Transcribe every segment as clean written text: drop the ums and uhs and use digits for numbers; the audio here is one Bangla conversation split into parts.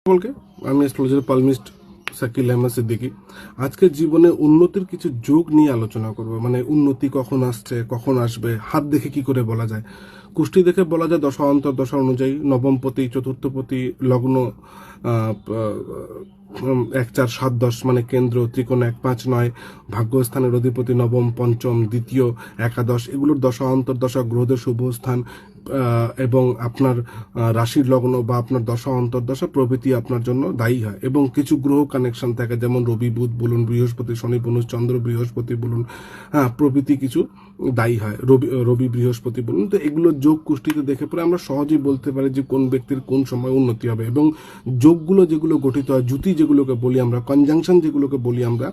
বলকে আমি অ্যাস্ট্রোলজার পালমিস্ট শাকিল আহমেদ সিদ্দিকী। আজকে জীবনে উন্নতির কিছু যোগ নিয়ে আলোচনা করব। মানে উন্নতি কখন আসছে, কখন আসবে, হাত দেখে কি করে বলা যায়। কুষ্টি দেখে বলা যায় দশা অন্তর দশা অনুযায়ী নবমপতি, চতুর্থপতি, লগ্ন 1, 4, 7, 10 মানে কেন্দ্র, ত্রিকোণ 1, 5, 9, ভাগ্যস্থানের অধিপতি নবম, পঞ্চম, দ্বিতীয়, একাদশ, এগুলোর দশা অন্তর দশা গ্রহদের শুভ স্থান এবং আপনার রাশির লগ্ন বা আপনার দশা অন্তর্দশা প্রভৃতি আপনার জন্য দায়ী হয়। এবং কিছু গ্রহ কানেকশন থাকে, যেমন রবি বুধ বলুন, বৃহস্পতি শনি বলুন, চন্দ্র বৃহস্পতি বলুন, প্রভৃতি কিছু দায়ী হয়, রবি বৃহস্পতি বলুন। তো এগুলো যোগ কুষ্টিতে দেখে পরে আমরা সহজেই বলতে পারি যে কোন ব্যক্তির কোন সময় উন্নতি হবে। এবং যোগগুলো যেগুলো গঠিত হয়, জুতি যেগুলোকে বলি আমরা, কনজাংশন যেগুলোকে বলি আমরা,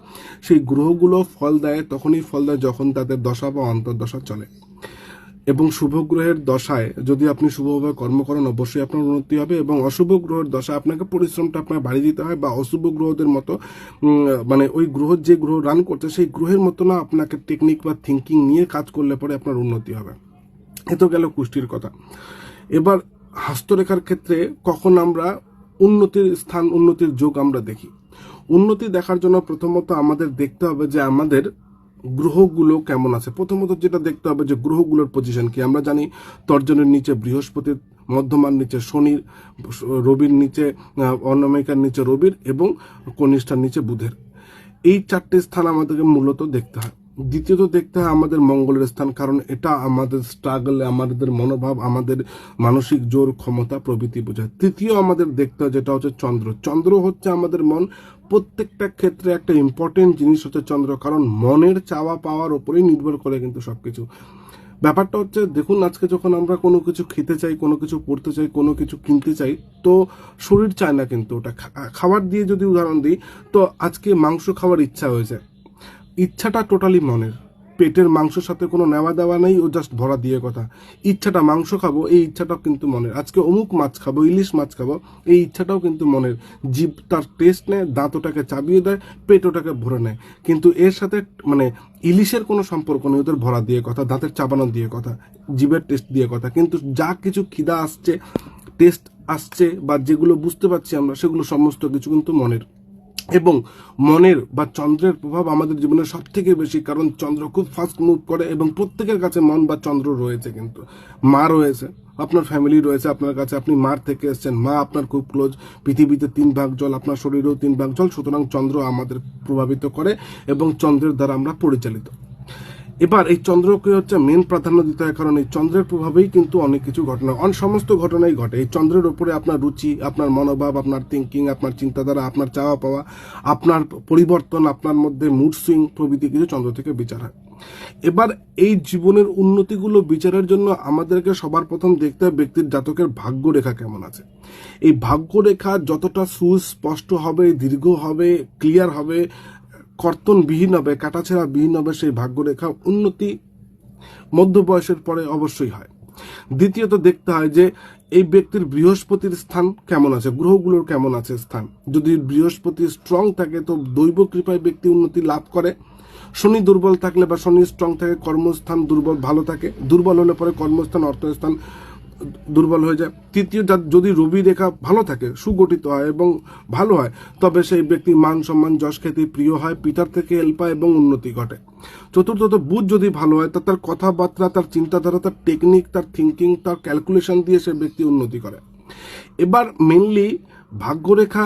সেই গ্রহগুলো ফল দেয় তখনই ফল দেয় যখন তাদের দশা বা অন্তর্দশা চলে। এবং শুভ গ্রহের দশায় যদি আপনি শুভভাবে কর্ম করেন অবশ্যই আপনার উন্নতি হবে, এবং অশুভ গ্রহের দশা আপনাকে পরিশ্রমটা আপনার বাড়িয়ে দিতে হয়, বা অশুভ গ্রহদের মতো মানে ওই গ্রহ যে গ্রহ রান করছে সেই গ্রহের মতো না আপনাকে টেকনিক বা থিঙ্কিং নিয়ে কাজ করলে পরে আপনার উন্নতি হবে। এ তো গেল কুষ্টির কথা। এবার হস্তরেখার ক্ষেত্রে কখন আমরা উন্নতির স্থান, উন্নতির যোগ আমরা দেখি। উন্নতি দেখার জন্য প্রথমত আমাদের দেখতে হবে যে আমাদের গ্রহগুলো কেমন আছে। প্রথমত যেটা দেখতে হবে যে গ্রহগুলোর পজিশন কি। আমরা জানি তর্জনের নিচে বৃহস্পতির, মধ্যমার নিচে শনির, রবির নিচে অনামিকার নিচে রবির, এবং কনিষ্ঠার নিচে বুধের। এই চারটে স্থান আমাদেরকে মূলত দেখতে হয়। দ্বিতীয়ত দেখতে হয় আমাদের মঙ্গলের স্থান, কারণ এটা আমাদের স্ট্রাগল, আমাদের মনোভাব, আমাদের মানসিক জোর, ক্ষমতা প্রভৃতি বোঝায়। তৃতীয় আমাদের দেখতে হয় যেটা হচ্ছে চন্দ্র। চন্দ্র হচ্ছে আমাদের মন। প্রত্যেকটা ক্ষেত্রে একটা ইম্পর্টেন্ট জিনিস হচ্ছে চন্দ্র, কারণ মনের চাওয়া পাওয়ার উপরেই নির্ভর করে কিন্তু সবকিছু। ব্যাপারটা হচ্ছে দেখুন, আজকে যখন আমরা কোনো কিছু খেতে চাই, কোনো কিছু পড়তে চাই, কোনো কিছু কিনতে চাই, তো শরীর চায় না কিন্তু ওটা। খাবার দিয়ে যদি উদাহরণ দিই, তো আজকে মাংস খাওয়ার ইচ্ছা হয়েছে, ইচ্ছাটা টোটালি মনের, পেটের মাংসের সাথে কোনো নেওয়া দেওয়া নেই, ও জাস্ট ভরা দিয়ে কথা। ইচ্ছাটা মাংস খাবো, এই ইচ্ছাটাও কিন্তু মনের। আজকে অমুক মাছ খাবো, ইলিশ মাছ খাবো, এই ইচ্ছাটাও কিন্তু মনের। জিভ তার টেস্ট নেয়, দাঁত ওটাকে চাবিয়ে দেয়, পেট ওটাকে ভরে নেয়, কিন্তু এর সাথে মানে ইলিশের কোনো সম্পর্ক নেই, ওদের ভরা দিয়ে কথা, দাঁতের চাবানো দিয়ে কথা, জিভের টেস্ট দিয়ে কথা। কিন্তু যা কিছু খিদা আসছে, টেস্ট আসছে, বা যেগুলো বুঝতে পারছি আমরা, সেগুলো সমস্ত কিছু কিন্তু মনের। এবং মনের বা চন্দ্রের প্রভাব আমাদের জীবনে সব থেকে বেশি, কারণ চন্দ্র খুব ফাস্ট মুভ করে, এবং প্রত্যেকের কাছে মন বা চন্দ্র রয়েছে। কিন্তু মা রয়েছে, আপনার ফ্যামিলি রয়েছে আপনার কাছে, আপনি মার থেকে এসেছেন, মা আপনার খুব ক্লোজ। পৃথিবীতে 3 ভাগ জল, আপনার শরীরেও 3 ভাগ জল, সুতরাং চন্দ্র আমাদের প্রভাবিত করে এবং চন্দ্রের দ্বারা আমরা পরিচালিত। এবার এই চন্দ্রকে হচ্ছে মেন প্রাধান্য দিতে হয়, কারণ এই চন্দ্রের প্রভাবেই কিন্তু অনেক কিছু ঘটনা, সমস্ত ঘটনাই ঘটে এই চন্দ্রের উপরে। আপনার রুচি, আপনার মনোভাব, আপনার থিঙ্কিং, আপনার চিন্তাধারা, আপনার চাওয়া পাওয়া, আপনার পরিবর্তন, আপনার মধ্যে মুড সুইং প্রভৃতি কিছু চন্দ্র থেকে বিচার হয়। এবার এই জীবনের উন্নতিগুলো বিচারের জন্য আমাদেরকে সবার প্রথম দেখতে হবে ব্যক্তির জাতকের ভাগ্যরেখা কেমন আছে। এই ভাগ্যরেখা যতটা সুস্পষ্ট হবে, দীর্ঘ হবে, ক্লিয়ার হবে, কর্তনবিহীন হবে, কাটাছেঁড়া বিহীন হবে, সেই ভাগ্যরেখা উন্নতি মধ্য বয়সের পরে অবশ্যই হয়। দ্বিতীয়ত দেখতে হয় যে এই ব্যক্তির বৃহস্পতির স্থান কেমন আছে, গ্রহগুলোর কেমন আছে স্থান। যদি বৃহস্পতি স্ট্রং থাকে তো দৈব কৃপায় ব্যক্তি উন্নতি লাভ করে। শনি দুর্বল থাকলে বা শনি স্ট্রং থাকে, কর্মস্থান দুর্বল ভালো থাকে, দুর্বল হলে পরে কর্মস্থান অর্থস্থান দুর্বল হয়ে যায়। তৃতীয়, যদি রবি রেখা ভালো থাকে, সুগঠিত হয় এবং ভালো হয়, তবে সেই ব্যক্তি মান সম্মান যশ খ্যাতি প্রিয় হয়, পিতার থেকে হেল্প পায় এবং উন্নতি ঘটে। চতুর্থত, বুধ যদি ভালো হয়, তার কথাবার্তা, তার চিন্তাধারা, তার টেকনিক, তার থিঙ্কিং, তার ক্যালকুলেশন দিয়ে সে ব্যক্তি উন্নতি করে। এবার মেনলি ভাগ্যরেখা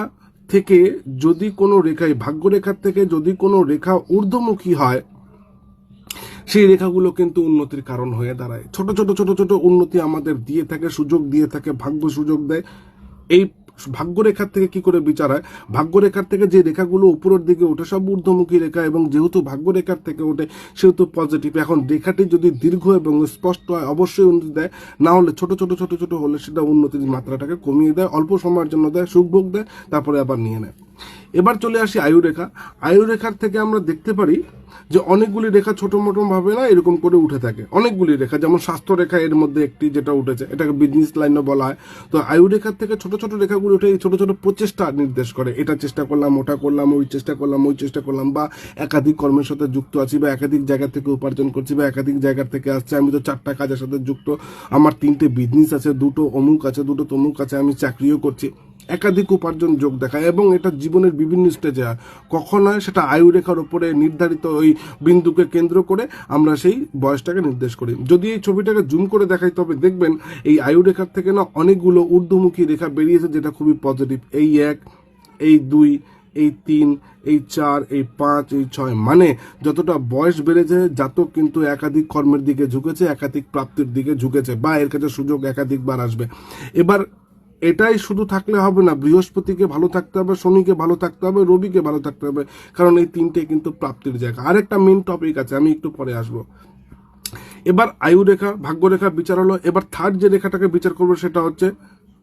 থেকে যদি কোনো রেখায়, ভাগ্যরেখার থেকে যদি কোনো রেখা ঊর্ধ্বমুখী হয়, সেই রেখাগুলো কিন্তু উন্নতির কারণ হয়ে দাঁড়ায়। ছোট ছোট ছোট ছোট উন্নতি আমাদের দিয়ে থাকে, সুযোগ দিয়ে থাকে, ভাগ্য সুযোগ দেয়। এই ভাগ্যরেখার থেকে কি করে বিচার হয়, ভাগ্যরেখার থেকে যে রেখাগুলো উপরের দিকে ওঠে সব ঊর্ধ্বমুখী রেখা, এবং যেহেতু ভাগ্যরেখার থেকে ওঠে সেহেতু পজিটিভ। এখন রেখাটি যদি দীর্ঘ এবং স্পষ্ট হয় অবশ্যই উন্নতি দেয়, না হলে ছোট ছোট ছোট ছোট হলে সেটা উন্নতির মাত্রাটাকে কমিয়ে দেয়, অল্প সময়ের জন্য দেয়, সুখভোগ দেয়, তারপরে আবার নিয়ে নেয়। এবার চলে আসি আয়ুরেখা। আয়ুরেখার থেকে আমরা দেখতে পারি যে অনেকগুলি রেখা ছোট মোটো ভাবে না এরকম করে উঠে থাকে, অনেকগুলি রেখা, যেমন স্বাস্থ্য রেখা এর মধ্যে একটি যেটা উঠেছে, এটাকে বিজনেস লাইনও বলা হয়। তো আয়ু রেখার থেকে ছোট ছোট রেখাগুলি উঠে এই ছোট ছোট প্রচেষ্টা নির্দেশ করে, এটা চেষ্টা করলাম, ওটা করলাম, ওই চেষ্টা করলাম, ওই চেষ্টা করলাম, বা একাধিক কর্মের সাথে যুক্ত আছি, বা একাধিক জায়গা থেকে উপার্জন করছি, বা একাধিক জায়গা থেকে আসছে। আমি তো 4টা কাজের সাথে যুক্ত, আমার 3টে বিজনেস আছে, 2টো অমুক আছে, 2টো তমুক আছে, আমি চাকরিও করছি, একাধিক উপার্জন যোগ দেখায়। এবং এটা জীবনের বিভিন্ন স্টেজে হয়, কখন হয় সেটা আয়ু রেখার উপরে নির্ধারিত ওই বিন্দুকে কেন্দ্র করে আমরা সেই বয়সটাকে নির্দেশ করি। যদি এই ছবিটাকে জুম করে দেখাই তবে দেখবেন এই আয়ু রেখার থেকে না অনেকগুলো ঊর্ধ্বমুখী রেখা বেরিয়েছে, যেটা খুবই পজিটিভ। এই 1, এই 2, এই 3, এই 4, এই 5, এই 6, মানে যতটা বয়স বেড়েছে জাতক কিন্তু একাধিক কর্মের দিকে ঝুঁকেছে, একাধিক প্রাপ্তির দিকে ঝুঁকেছে, বা এর কাছে সুযোগ একাধিকবার আসবে। এবার এটাই শুধু থাকলে হবে না, বৃহস্পতিকে ভালো থাকতে হবে, শনিকে ভালো থাকতে হবে, রবিকে ভালো থাকতে হবে, কারণ এই 3টে কিন্তু প্রাপ্তির জায়গা। আরেকটা মেন টপিক আছে, আমি একটু পরে আসবো। এবার আয়ু রেখা, ভাগ্য রেখা বিচার হলো। এবার থার্ড যে রেখাটাকে বিচার করবো সেটা হচ্ছে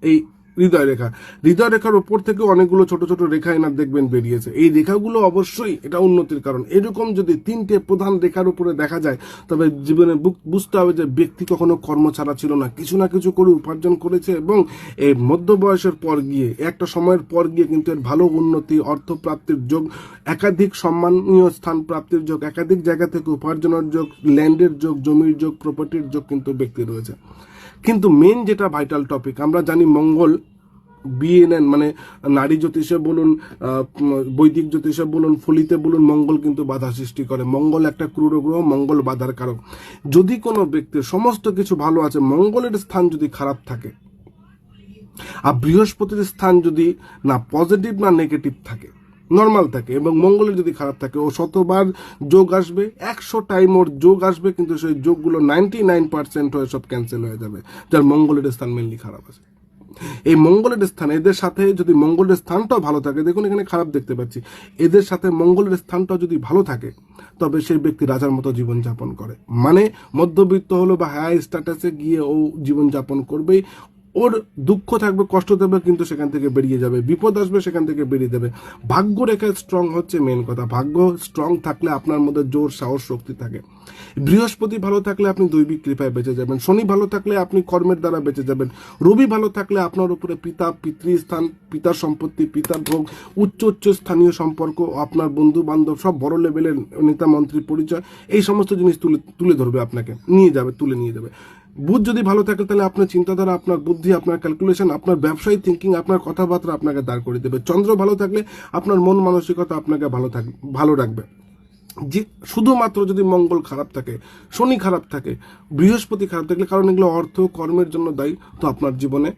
এই হৃদয় রেখা। হৃদয় রেখার উপর থেকে অনেকগুলো ছোট ছোট রেখা এনার দেখবেন বেরিয়েছে। এই রেখাগুলো অবশ্যই এটা উন্নতির কারণ। এরকম যদি 3টে প্রধান রেখার উপরে দেখা যায় তবে জীবনে বুঝতে হবে যে ব্যক্তি কখনো কর্ম ছাড়া ছিল না, কিছু না কিছু করে উপার্জন করেছে, এবং এই মধ্য বয়সের পর গিয়ে একটা সময়ের পর গিয়ে কিন্তু এর ভালো উন্নতি, অর্থ প্রাপ্তির যোগ, একাধিক সম্মানীয় স্থান প্রাপ্তির যোগ, একাধিক জায়গা থেকে উপার্জনের যোগ, ল্যান্ডের যোগ, জমির যোগ, প্রপার্টির যোগ কিন্তু ব্যক্তি রয়েছে। কিন্তু মেন যেটা ভাইটাল টপিক, আমরা জানি মঙ্গল বিএনএন মানে নারী জ্যোতিষে বলুন, বৈদিক জ্যোতিষে বলুন, ফলিতে বলুন, মঙ্গল কিন্তু বাধা সৃষ্টি করে। মঙ্গল একটা ক্রূর গ্রহ, মঙ্গল বাধার কারক। যদি কোনো ব্যক্তির সমস্ত কিছু ভালো আছে, মঙ্গলের স্থান যদি খারাপ থাকে আর বৃহস্পতির স্থান যদি না পজিটিভ না নেগেটিভ থাকে, নর্মাল থাকে, এবং মঙ্গলের যদি খারাপ থাকে, ও শতবার যোগ আসবে, 100 টাইম ওর যোগ আসবে, কিন্তু সেই যোগগুলো 99% হয়ে সব ক্যান্সেল হয়ে যাবে, যার মঙ্গলের স্থান মেনলি খারাপ আছে। এই মঙ্গলের স্থান, এদের সাথে যদি মঙ্গলের স্থানটাও ভালো থাকে, দেখুন এখানে খারাপ দেখতে পাচ্ছি, এদের সাথে মঙ্গলের স্থানটাও যদি ভালো থাকে তবে সেই ব্যক্তি রাজার মতো জীবনযাপন করে, মানে মধ্যবিত্ত হলো বা হাই স্ট্যাটাসে গিয়ে ও জীবনযাপন করবেই। ওর দুঃখ থাকবে, কষ্ট দেবে, কিন্তু সেখান থেকে বেরিয়ে যাবে, বিপদ আসবে সেখান থেকে বেরিয়ে দেবে। ভাগ্য রেখা স্ট্রং হচ্ছে মেন কথা। ভাগ্য স্ট্রং থাকলে আপনার মধ্যে জোর, সাহস, শক্তি থাকে। বৃহস্পতি ভালো থাকলে আপনি দৈবিক কৃপায় বেঁচে যাবেন, শনি ভালো থাকলে আপনি কর্মের দ্বারা বেঁচে যাবেন, রবি ভালো থাকলে আপনার উপরে পিতা, পিতৃস্থান, পিতার সম্পত্তি, পিতার ভোগ, উচ্চ উচ্চ স্থানীয় সম্পর্ক, আপনার বন্ধু বান্ধব, সব বড় লেভেলের নেতা মন্ত্রীর পরিচয়, এই সমস্ত জিনিস তুলে ধরবে, আপনাকে নিয়ে যাবে, তুলে নিয়ে যাবে। বুধ যদি ভালো থাকে তাহলে আপনার চিন্তাধারা, আপনার বুদ্ধি, আপনার ক্যালকুলেশন, আপনার ব্যবসায়ী থিঙ্কিং, আপনার কথাবার্তা আপনাকে দাঁড় করে দেবে। চন্দ্র ভালো থাকলে আপনার মন মানসিকতা আপনাকে ভালো রাখবে। যে শুধুমাত্র যদি মঙ্গল খারাপ থাকে, শনি খারাপ থাকে, বৃহস্পতি খারাপ থাকলে, কারণ এগুলো অর্থ কর্মের জন্য দায়ী, তো আপনার জীবনে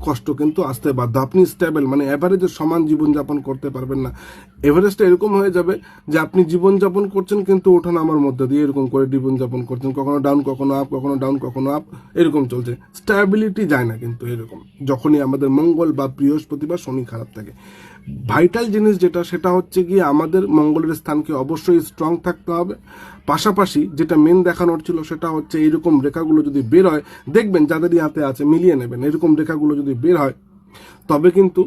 কষ্ট কিন্তু আসতে বাধ্য। আপনি স্টেবল মানে এভারেজের সমান জীবনযাপন করতে পারবেন না। এভারেজটা এরকম হয়ে যাবে যে আপনি জীবনযাপন করছেন কিন্তু ওঠানামার মধ্যে দিয়ে এরকম করে জীবনযাপন করছেন, কখনো ডাউন, কখনো আপ, কখনো ডাউন, কখনো আপ, এরকম চলছে, স্টেবিলিটি যায় না। কিন্তু এরকম যখনই আমাদের মঙ্গল বা বৃহস্পতি বা শনি খারাপ থাকে, ভাইটাল জিনিস যেটা সেটা হচ্ছে গিয়ে আমাদের মঙ্গলের স্থানকে অবশ্যই স্ট্রং থাকতে হবে। পাশাপাশি যেটা মেন দেখানোর ছিল সেটা হচ্ছে এইরকম রেখাগুলো যদি বের হয়, দেখবেন যাদেরই হাতে আছে মিলিয়ে নেবেন, এরকম রেখাগুলো যদি বের হয় তবে কিন্তু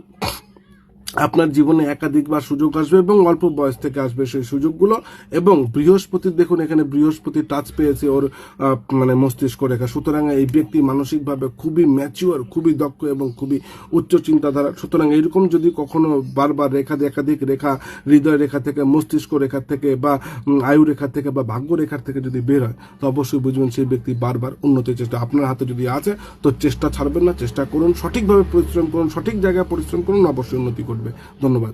আপনার জীবনে একাধিকবার সুযোগ আসবে, এবং অল্প বয়স থেকে আসবে সেই সুযোগগুলো। এবং বৃহস্পতির দেখুন এখানে বৃহস্পতি টাচ পেয়েছে ওর মানে মস্তিষ্ক রেখা, সুতরাং এই ব্যক্তি মানসিকভাবে খুবই ম্যাচিওর, খুবই দক্ষ এবং খুবই উচ্চ চিন্তাধারা। সুতরাং এরকম যদি কখনো বারবার একাধিক রেখা, হৃদয় রেখা থেকে, মস্তিষ্ক রেখা থেকে, বা আয়ু রেখা থেকে, বা ভাগ্য রেখার থেকে যদি বের হয়, তো অবশ্যই বুঝবেন সেই ব্যক্তি বারবার উন্নতির চেষ্টা। আপনার হাতে যদি আছে তো চেষ্টা ছাড়বেন না, চেষ্টা করুন, সঠিকভাবে পরিশ্রম করুন, সঠিক জায়গায় পরিশ্রম করুন, অবশ্যই উন্নতি করবে। ধন্যবাদ।